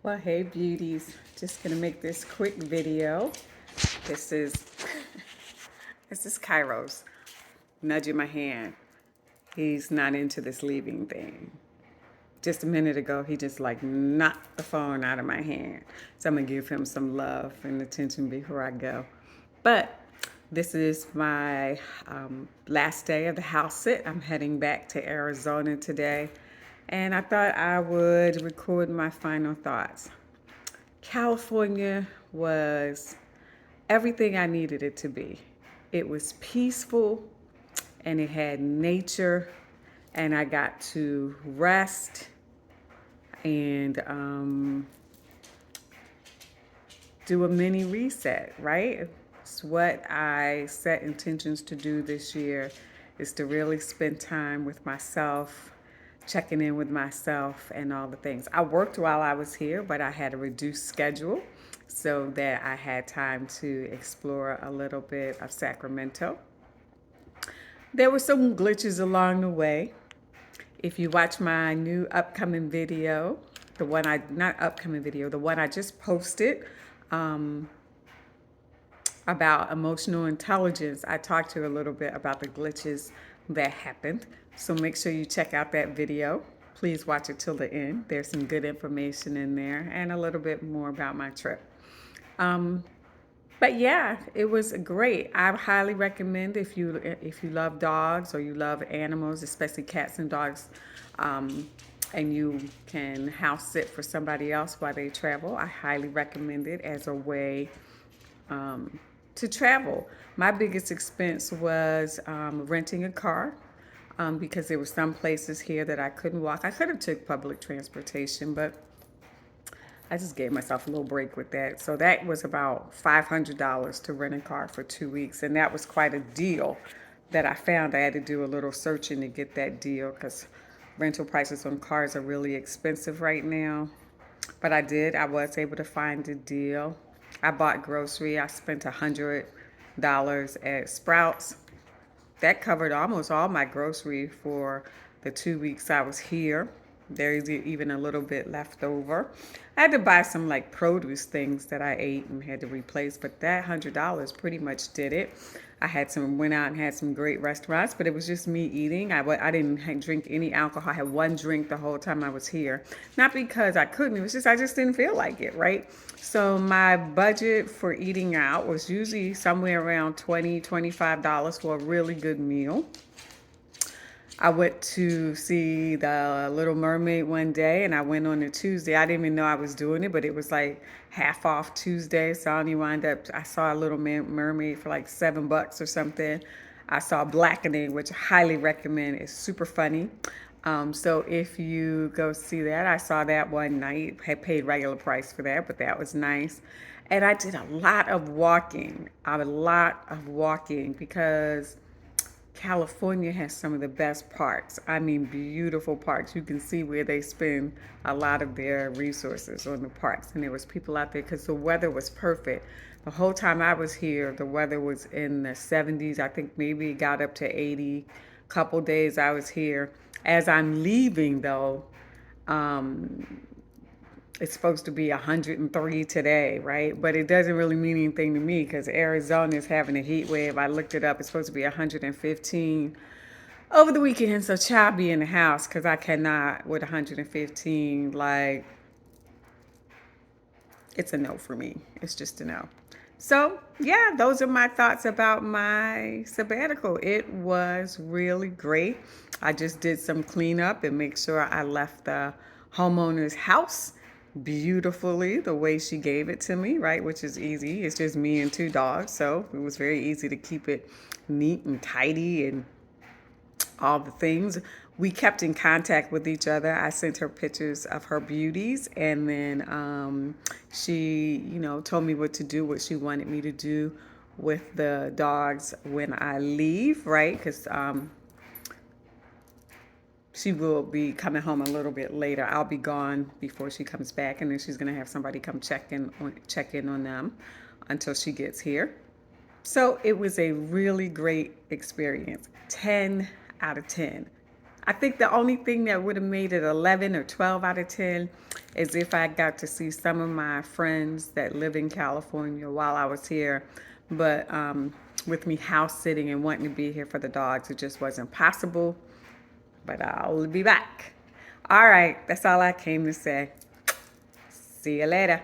Well, hey beauties, just gonna make this quick video. This is this is Kairos nudging my hand. He's not into this leaving thing. Just a minute ago, he just like knocked the phone out of my hand. So I'm gonna give him some love and attention before I go. But this is my last day of the house sit. I'm heading back to Arizona today, and I thought I would record my final thoughts. California was everything I needed it to be. It was peaceful and it had nature, and I got to rest and do a mini reset, right? It's what I set intentions to do this year is to really spend time with myself, checking in with myself and all the things. I worked while I was here, but I had a reduced schedule so that I had time to explore a little bit of Sacramento. There were some glitches along the way. If you watch my new upcoming video, the one I just posted about emotional intelligence, I talked to you a little bit about the glitches that happened. So make sure you check out that video. Please watch it till the end. There's some good information in there and a little bit more about my trip. But yeah, it was great. I highly recommend if you love dogs or you love animals, especially cats and dogs, and you can house sit for somebody else while they travel. I highly recommend it as a way to travel. My biggest expense was renting a car because there were some places here that I couldn't walk. I could have took public transportation, but I just gave myself a little break with that. So that was about $500 to rent a car for 2 weeks. And that was quite a deal that I found. I had to do a little searching to get that deal because rental prices on cars are really expensive right now. But I did. I was able to find a deal. I bought grocery. I spent $100 at Sprouts. That covered almost all my grocery for the 2 weeks I was here. There's even a little bit left over. I had to buy some like produce things that I ate and had to replace, but that $100 pretty much did it. Went out and had some great restaurants, but it was just me eating. I didn't drink any alcohol. I had one drink the whole time I was here. Not because I couldn't, it was just I just didn't feel like it, right? So my budget for eating out was usually somewhere around $20, $25 for a really good meal. I went to see the Little Mermaid one day, and I went on a Tuesday. I didn't even know I was doing it, but it was like half off Tuesday. So I only wound up, I saw a Little Mermaid for like $7 or something. I saw Blackening, which I highly recommend. It's super funny. So if you go see that, I saw that one night. I paid regular price for that, but that was nice. And I did a lot of walking, because California has some of the best parks. I mean, beautiful parks. You can see where they spend a lot of their resources on the parks. And there was people out there because the weather was perfect. The whole time I was here, the weather was in the 70s. I think maybe it got up to 80. Couple days I was here. As I'm leaving, though, it's supposed to be 103 today, right? But it doesn't really mean anything to me because Arizona is having a heat wave. I looked it up. It's supposed to be 115 over the weekend. So child be in the house because I cannot with 115. Like, it's a no for me. It's just a no. So yeah, those are my thoughts about my sabbatical. It was really great. I just did some cleanup and make sure I left the homeowner's house beautifully the way she gave it to me, right? Which is easy. It's just me and two dogs. So it was very easy to keep it neat and tidy and all the things. We kept in contact with each other. I sent her pictures of her beauties, and then she, told me what to do, what she wanted me to do with the dogs when I leave, right? Because she will be coming home a little bit later. I'll be gone before she comes back, and then she's gonna have somebody come check in on them until she gets here. So it was a really great experience. 10 out of 10. I think the only thing that would have made it 11 or 12 out of 10 is if I got to see some of my friends that live in California while I was here. But with me house sitting and wanting to be here for the dogs, it just wasn't possible. But I'll be back. All right, that's all I came to say. See you later.